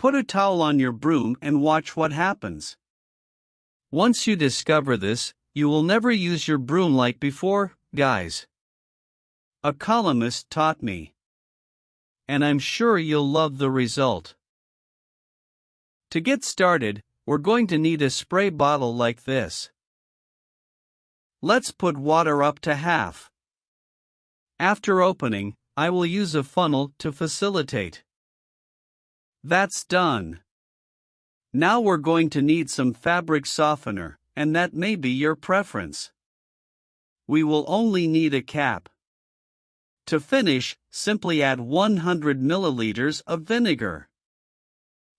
put a towel on your broom and watch what happens. Once you discover this, you will never use your broom like before, guys. A columnist taught me. And I'm sure you'll love the result. To get started, we're going to need a spray bottle like this. Let's put water up to half. After opening, I will use a funnel to facilitate. That's done. Now we're going to need some fabric softener, and that may be your preference. We will only need a cap. To finish, simply add 100 milliliters of vinegar.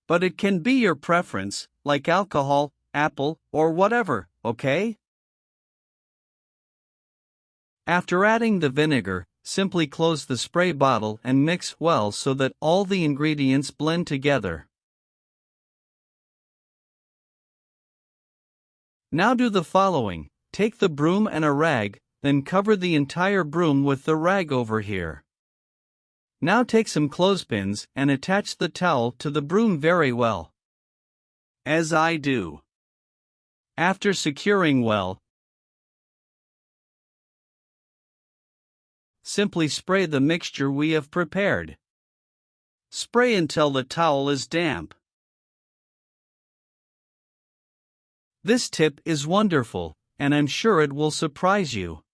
But it can be your preference, like alcohol, apple, or whatever, okay? After adding the vinegar, simply close the spray bottle and mix well so that all the ingredients blend together. Now do the following: take the broom and a rag, then cover the entire broom with the rag over here. Now take some clothespins and attach the towel to the broom very well. As I do. After securing well, simply spray the mixture we have prepared. Spray until the towel is damp. This tip is wonderful, and I'm sure it will surprise you.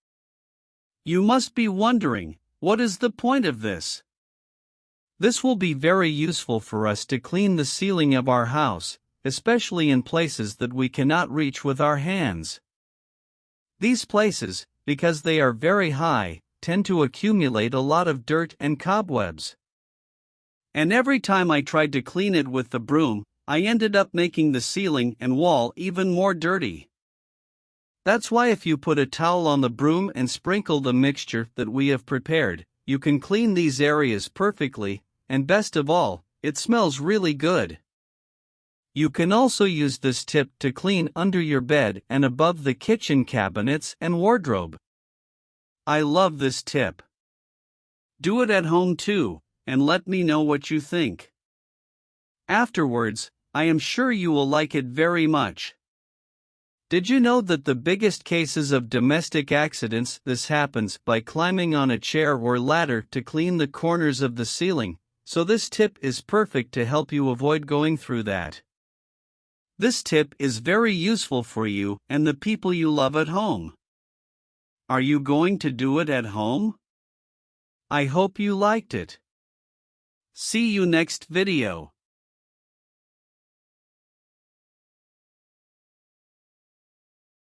You must be wondering, what is the point of this? This will be very useful for us to clean the ceiling of our house, especially in places that we cannot reach with our hands. These places, because they are very high, tend to accumulate a lot of dirt and cobwebs. And every time I tried to clean it with the broom, I ended up making the ceiling and wall even more dirty. That's why if you put a towel on the broom and sprinkle the mixture that we have prepared, you can clean these areas perfectly, and best of all, it smells really good. You can also use this tip to clean under your bed and above the kitchen cabinets and wardrobe. I love this tip. Do it at home too, and let me know what you think. Afterwards, I am sure you will like it very much. Did you know that the biggest cases of domestic accidents this happens by climbing on a chair or ladder to clean the corners of the ceiling, so this tip is perfect to help you avoid going through that. This tip is very useful for you and the people you love at home. Are you going to do it at home? I hope you liked it. See you next video.